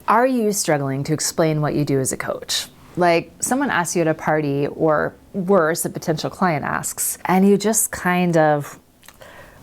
Are you struggling to explain what you do as a coach? Like someone asks you at a party, or worse, a potential client asks, and you just kind of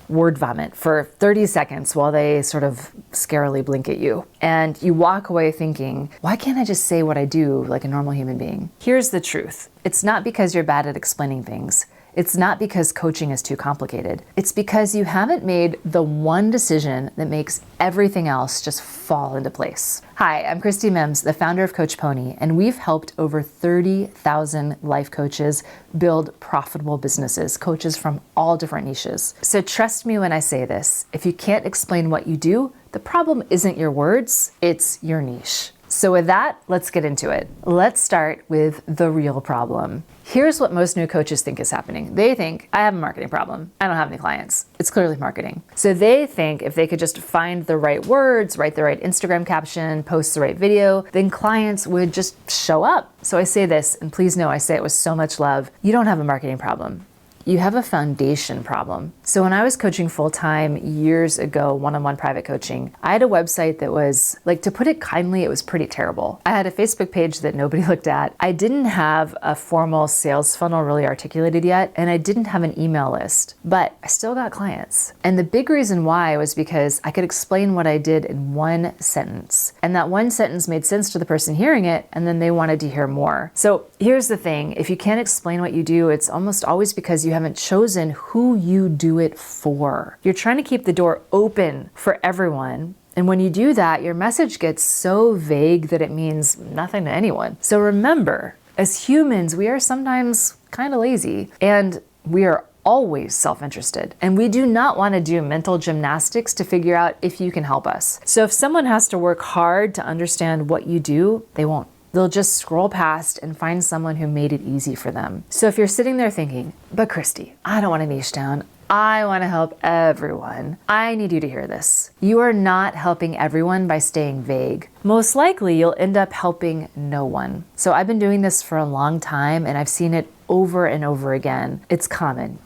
word vomit for 30 seconds while they sort of scarily blink at you. And you walk away thinking, why can't I just say what I do like a normal human being? Here's the truth. It's not because you're bad at explaining things. It's not because coaching is too complicated. It's because you haven't made the one decision that makes everything else just fall into place. Hi, I'm Christy Mims, the founder of Coach Pony, and we've helped over 30,000 life coaches build profitable businesses, coaches from all different niches. So trust me when I say this, if you can't explain what you do, the problem isn't your words, it's your niche. So with that, let's get into it. Let's start with the real problem. Here's what most new coaches think is happening. They think, I have a marketing problem. I don't have any clients. It's clearly marketing. So they think if they could just find the right words, write the right Instagram caption, post the right video, then clients would just show up. So I say this, and please know I say it with so much love. You don't have a marketing problem. You have a foundation problem. So when I was coaching full-time years ago, one-on-one private coaching, I had a website that was, like, to put it kindly, it was pretty terrible. I had a Facebook page that nobody looked at. I didn't have a formal sales funnel really articulated yet, and I didn't have an email list, but I still got clients. And the big reason why was because I could explain what I did in one sentence. And that one sentence made sense to the person hearing it, and then they wanted to hear more. So here's the thing. If you can't explain what you do, it's almost always because you haven't chosen who you do it for. You're trying to keep the door open for everyone. And when you do that, your message gets so vague that it means nothing to anyone. So remember, as humans, we are sometimes kind of lazy, and we are always self-interested. And we do not want to do mental gymnastics to figure out if you can help us. So if someone has to work hard to understand what you do, they won't. They'll just scroll past and find someone who made it easy for them. So if you're sitting there thinking, but Christy, I don't want to niche down. I want to help everyone. I need you to hear this. You are not helping everyone by staying vague. Most likely you'll end up helping no one. So I've been doing this for a long time, and I've seen it over and over again. It's common.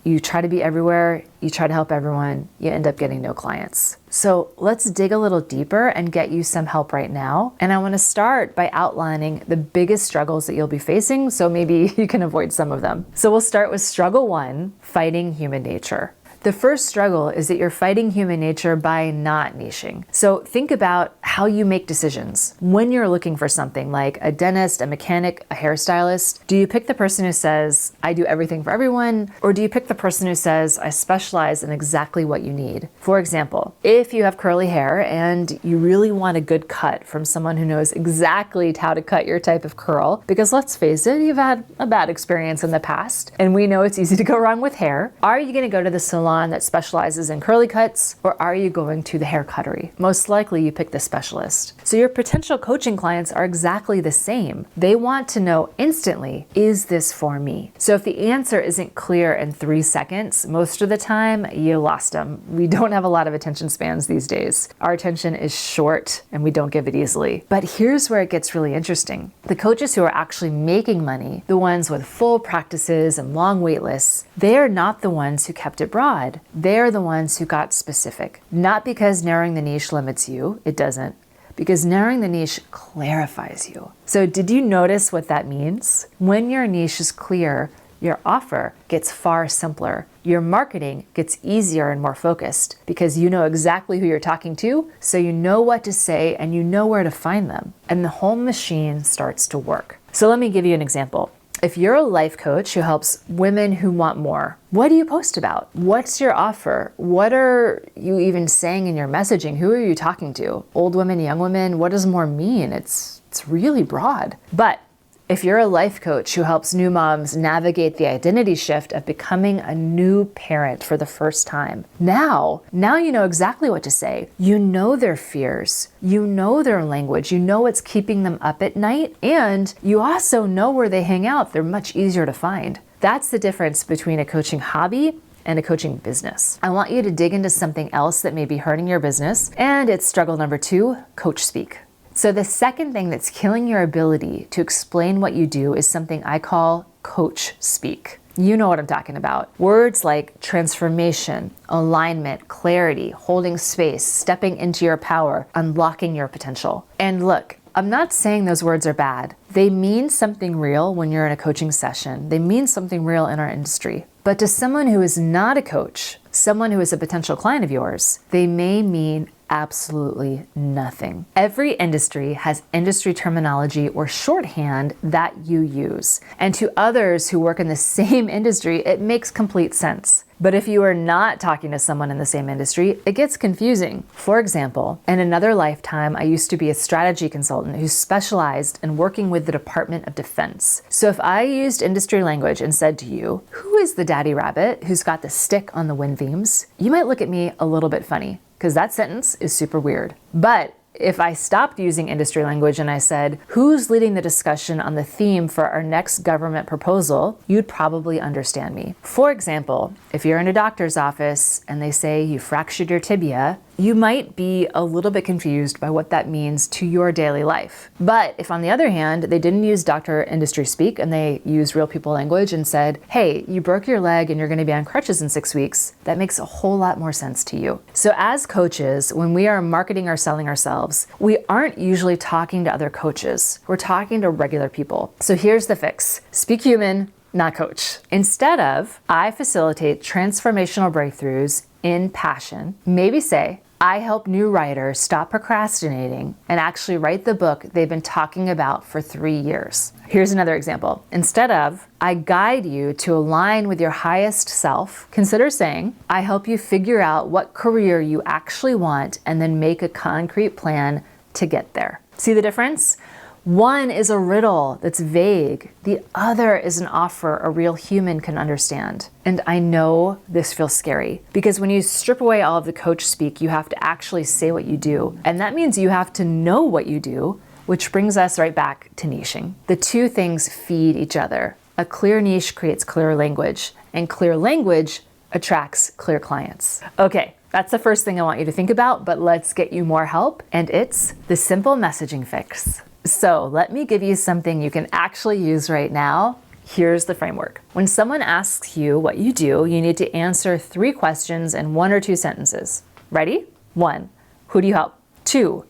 You try to be everywhere, you try to help everyone, you end up getting no clients. So let's dig a little deeper and get you some help right now. And I want to start by outlining the biggest struggles that you'll be facing, so maybe you can avoid some of them. So we'll start with struggle 1, fighting human nature. The first struggle is that you're fighting human nature by not niching. So think about how you make decisions. When you're looking for something like a dentist, a mechanic, a hairstylist, do you pick the person who says, I do everything for everyone? Or do you pick the person who says, I specialize in exactly what you need? For example, if you have curly hair and you really want a good cut from someone who knows exactly how to cut your type of curl, because let's face it, you've had a bad experience in the past, and we know it's easy to go wrong with hair. Are you going to go to the salon that specializes in curly cuts, or are you going to the hair cuttery? Most likely you pick the specialist. So your potential coaching clients are exactly the same. They want to know instantly, is this for me? So if the answer isn't clear in 3 seconds, most of the time you lost them. We don't have a lot of attention spans these days. Our attention is short and we don't give it easily. But here's where it gets really interesting. The coaches who are actually making money, the ones with full practices and long wait lists, they are not the ones who kept it broad. They're the ones who got specific. Not because narrowing the niche limits you, it doesn't, because narrowing the niche clarifies you. So did you notice what that means? When your niche is clear, your offer gets far simpler. Your marketing gets easier and more focused because you know exactly who you're talking to, so you know what to say and you know where to find them. And the whole machine starts to work. So let me give you an example. If you're a life coach who helps women who want more, what do you post about? What's your offer? What are you even saying in your messaging? Who are you talking to? Old women, young women? What does more mean? It's really broad. But if you're a life coach who helps new moms navigate the identity shift of becoming a new parent for the first time, now you know exactly what to say. You know their fears, you know their language, you know what's keeping them up at night, and you also know where they hang out. They're much easier to find. That's the difference between a coaching hobby and a coaching business. I want you to dig into something else that may be hurting your business, and it's struggle number 2, coach speak. So the second thing that's killing your ability to explain what you do is something I call coach speak. You know what I'm talking about. Words like transformation, alignment, clarity, holding space, stepping into your power, unlocking your potential. And look, I'm not saying those words are bad. They mean something real when you're in a coaching session. They mean something real in our industry. But to someone who is not a coach, someone who is a potential client of yours, they may mean absolutely nothing. Every industry has industry terminology or shorthand that you use. And to others who work in the same industry, it makes complete sense. But if you are not talking to someone in the same industry, it gets confusing. For example, in another lifetime, I used to be a strategy consultant who specialized in working with the Department of Defense. So if I used industry language and said to you, who is the daddy rabbit who's got the stick on the wind beams? You might look at me a little bit funny, because that sentence is super weird. But if I stopped using industry language and I said, who's leading the discussion on the theme for our next government proposal, you'd probably understand me. For example, if you're in a doctor's office and they say you fractured your tibia, you might be a little bit confused by what that means to your daily life. But if on the other hand, they didn't use doctor industry speak and they used real people language and said, hey, you broke your leg and you're gonna be on crutches in 6 weeks, that makes a whole lot more sense to you. So as coaches, when we are marketing or selling ourselves, we aren't usually talking to other coaches. We're talking to regular people. So here's the fix. Speak human, not coach. Instead of, I facilitate transformational breakthroughs in passion, maybe say, I help new writers stop procrastinating and actually write the book they've been talking about for 3 years. Here's another example. Instead of, I guide you to align with your highest self, consider saying, I help you figure out what career you actually want and then make a concrete plan to get there. See the difference? One is a riddle that's vague. The other is an offer a real human can understand. And I know this feels scary because when you strip away all of the coach speak, you have to actually say what you do. And that means you have to know what you do, which brings us right back to niching. The two things feed each other. A clear niche creates clear language, and clear language attracts clear clients. Okay, that's the first thing I want you to think about, but let's get you more help, and it's the simple messaging fix. So let me give you something you can actually use right now. Here's the framework. When someone asks you what you do, you need to answer 3 questions in 1 or 2 sentences. Ready? 1, who do you help? 2,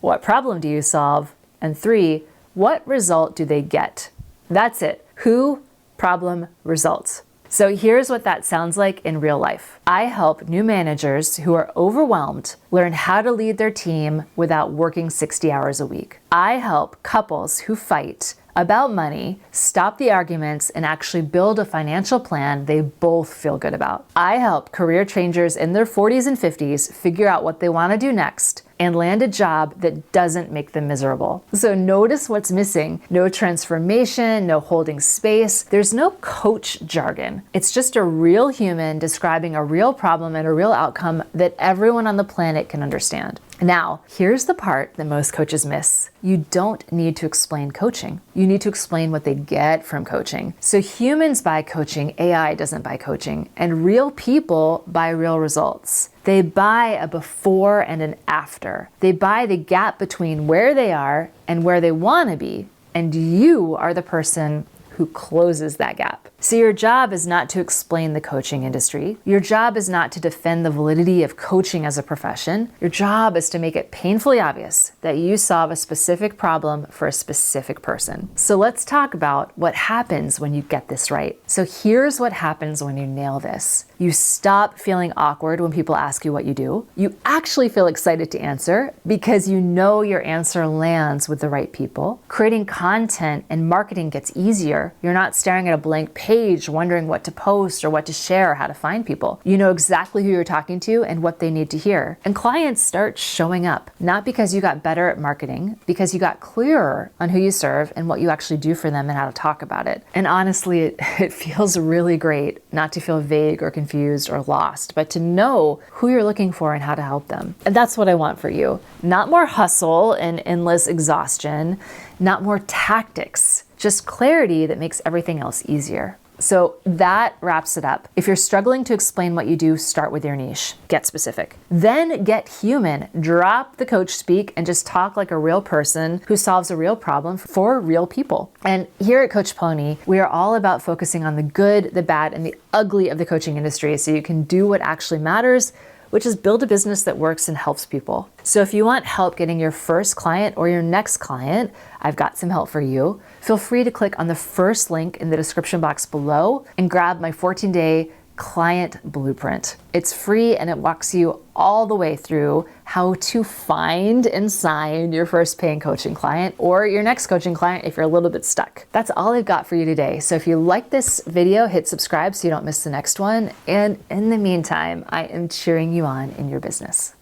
what problem do you solve? And 3, what result do they get? That's it. Who, problem, results. So here's what that sounds like in real life. I help new managers who are overwhelmed learn how to lead their team without working 60 hours a week. I help couples who fight about money stop the arguments and actually build a financial plan they both feel good about. I help career changers in their 40s and 50s figure out what they want to do next and land a job that doesn't make them miserable. So notice what's missing. No transformation, no holding space. There's no coach jargon. It's just a real human describing a real problem and a real outcome that everyone on the planet can understand. Now, here's the part that most coaches miss. You don't need to explain coaching. You need to explain what they get from coaching. So humans buy coaching, AI doesn't buy coaching, and real people buy real results. They buy a before and an after. They buy the gap between where they are and where they want to be, and you are the person who closes that gap. So your job is not to explain the coaching industry. Your job is not to defend the validity of coaching as a profession. Your job is to make it painfully obvious that you solve a specific problem for a specific person. So let's talk about what happens when you get this right. So here's what happens when you nail this. You stop feeling awkward when people ask you what you do. You actually feel excited to answer because you know your answer lands with the right people. Creating content and marketing gets easier. You're not staring at a blank page wondering what to post or what to share or how to find people. You know exactly who you're talking to and what they need to hear. And clients start showing up, not because you got better at marketing, because you got clearer on who you serve and what you actually do for them and how to talk about it. And honestly, it feels really great not to feel vague or confused or lost, but to know who you're looking for and how to help them. And that's what I want for you. Not more hustle and endless exhaustion, not more tactics, just clarity that makes everything else easier. So that wraps it up. If you're struggling to explain what you do, start with your niche. Get specific. Then get human. Drop the coach speak and just talk like a real person who solves a real problem for real people. And here at Coach Pony, we are all about focusing on the good, the bad, and the ugly of the coaching industry so you can do what actually matters, which is build a business that works and helps people. So if you want help getting your first client or your next client, I've got some help for you. Feel free to click on the first link in the description box below and grab my 14-day client blueprint. It's free and it walks you all the way through how to find and sign your first paying coaching client or your next coaching client if you're a little bit stuck. That's all I've got for you today. So if you like this video, hit subscribe so you don't miss the next one. And in the meantime, I am cheering you on in your business.